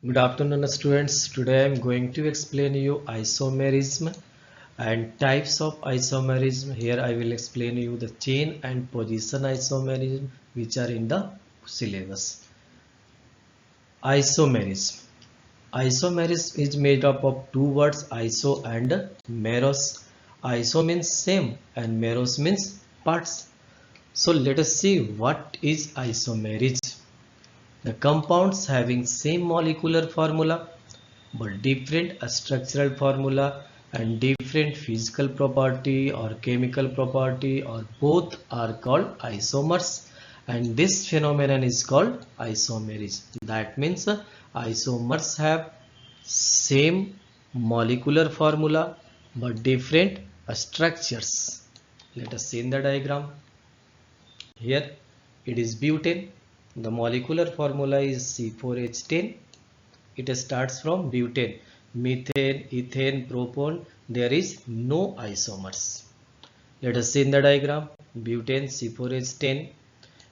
Good afternoon, students. Today I am going to explain you isomerism and types of isomerism. Here I will explain you the chain and position isomerism which are in the syllabus. Isomerism. Isomerism is made up of two words, iso and meros. Iso means same and meros means parts. So let us see what is isomerism. The compounds having same molecular formula but different structural formula and different physical property or chemical property or both are called isomers, and this phenomenon is called isomerism. That means isomers have same molecular formula but different structures. Let us see in the diagram. Here it is butane. The molecular formula is C4H10. It starts from butane, methane, ethane, propane. There is no isomers. Let us see in the diagram. Butane C4H10.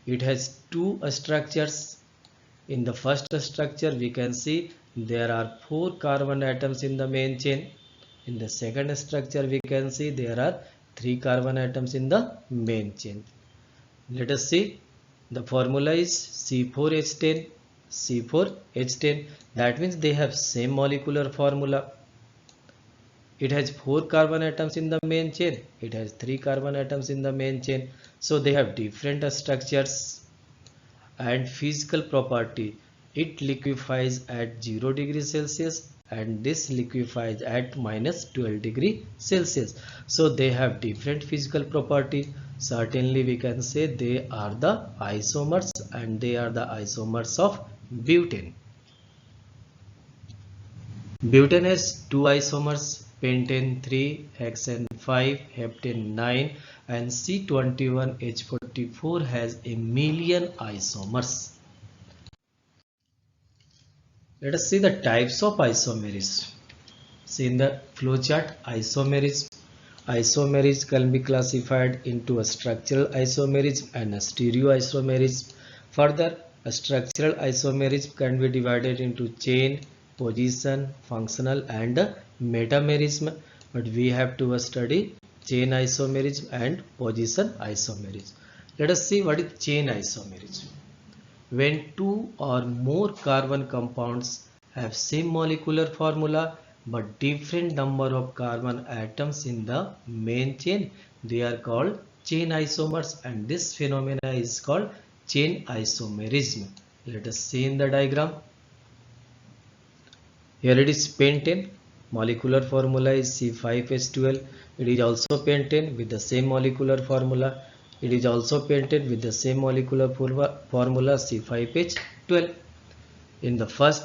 It has two structures. In the first structure we can see there are 4 carbon atoms in the main chain. In the second structure we can see there are 3 carbon atoms in the main chain. Let us see. The formula is C4H10. C4H10. That means they have same molecular formula. It has 4 carbon atoms in the main chain. It has 3 carbon atoms in the main chain. So they have different structures and physical property. It liquefies at 0 degree Celsius and this liquefies at minus 12 degree Celsius. So they have different physical property. Certainly we can say they are the isomers and they are the isomers of butane. Butane has two isomers, pentane 3, hexane 5, heptane 9 and C21H44 has a million isomers. Let us see the types of isomerism. See in the flowchart, isomerism. Isomerism can be classified into a structural isomerism and a stereoisomerism. Further, a structural isomerism can be divided into chain, position, functional and metamerism. But we have to study chain isomerism and position isomerism. Let us see what is chain isomerism. When two or more carbon compounds have same molecular formula but different number of carbon atoms in the main chain, they are called chain isomers, and this phenomena is called chain isomerism. Let us see in the diagram. Here it is pentane. Molecular formula is C5H12. It is also pentane with the same molecular formula. It is also pentane with the same molecular formula C5H12. In the first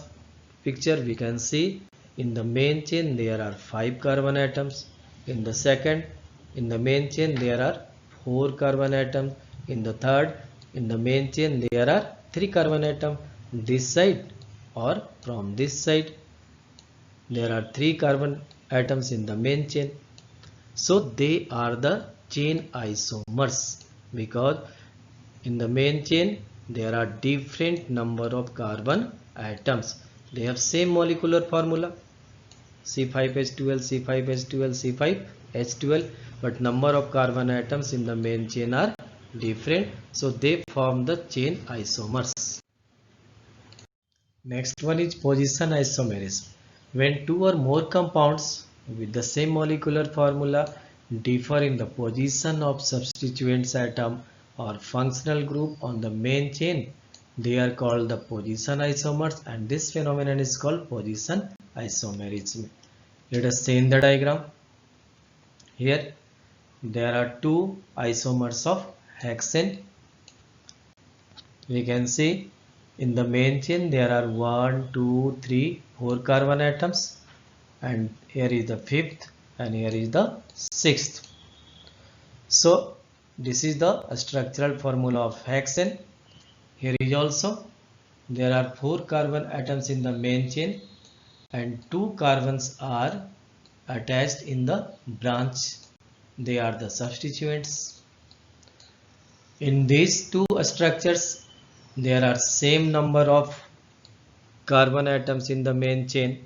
picture we can see in the main chain there are 5 carbon atoms. In the second, in the main chain there are 4 carbon atoms. In the third, in the main chain there are 3 carbon atoms. This side or from this side there are 3 carbon atoms in the main chain. So they are the chain isomers because in the main chain there are different number of carbon atoms. They have same molecular formula C5H12, C5H12, C5H12, but number of carbon atoms in the main chain are different. So they form the chain isomers. Next one is position isomerism. When two or more compounds with the same molecular formula differ in the position of substituents atom or functional group on the main chain, they are called the position isomers, and this phenomenon is called position isomerism. Let us see in the diagram. Here there are two isomers of hexane. We can see in the main chain there are 1, 2, 3, 4 carbon atoms, and here is the fifth and here is the sixth. So this is the structural formula of hexane. Here is also there are 4 carbon atoms in the main chain and 2 carbons are attached in the branch. They are the substituents. In these two structures there are same number of carbon atoms in the main chain,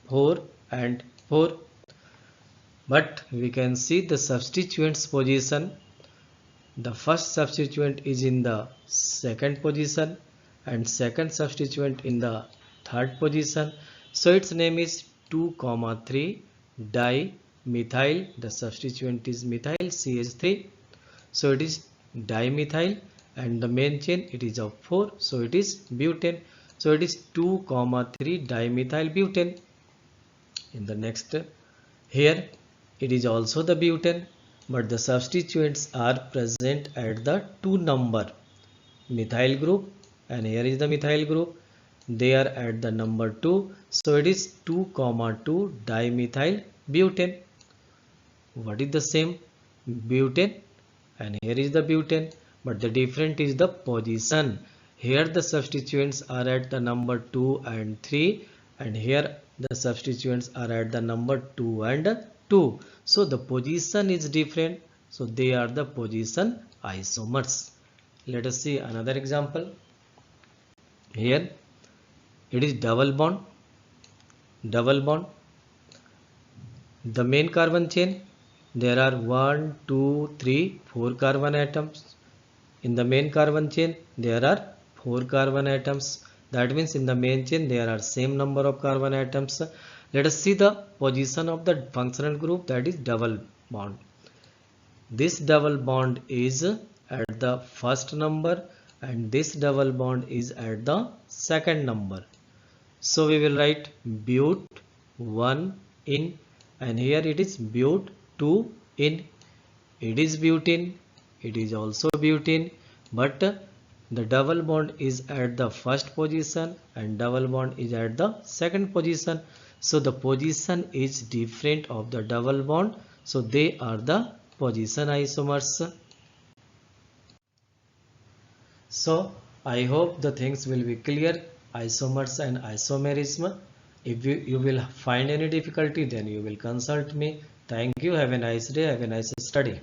4 and 4. But we can see the substituents position. The first substituent is in the second position and second substituent in the third position. So its name is 2,3 dimethyl. The substituent is methyl CH3. So it is dimethyl, and the main chain it is of 4. So it is butane. So it is 2,3 dimethyl butane. In the next, here it is also the butane, but the substituents are present at the 2 number methyl group, and here is the methyl group. They are at the number 2. So it is 2,2 dimethyl butane. What is the same? Butane, and here is the butane, but the difference is the position. Here the substituents are at the number 2 and 3, and here the substituents are at the number 2 and 2. So the position is different, so they are the position isomers. Let us see another example. Here it is double bond. The main carbon chain, there are 1, 2, 3, 4 carbon atoms. In the main carbon chain there are 4 carbon atoms. That means in the main chain there are same number of carbon atoms. Let us see the position of the functional group, that is double bond. This double bond is at the first number and this double bond is at the second number. So we will write but 1 in, and here it is but 2 in. It is butene, it is also butene, but the double bond is at the first position and double bond is at the second position. So the position is different of the double bond, so they are the position isomers. So I hope the things will be clear, isomers and isomerism. If you will find any difficulty, then you will consult me. Thank you. Have a nice day. Have a nice study.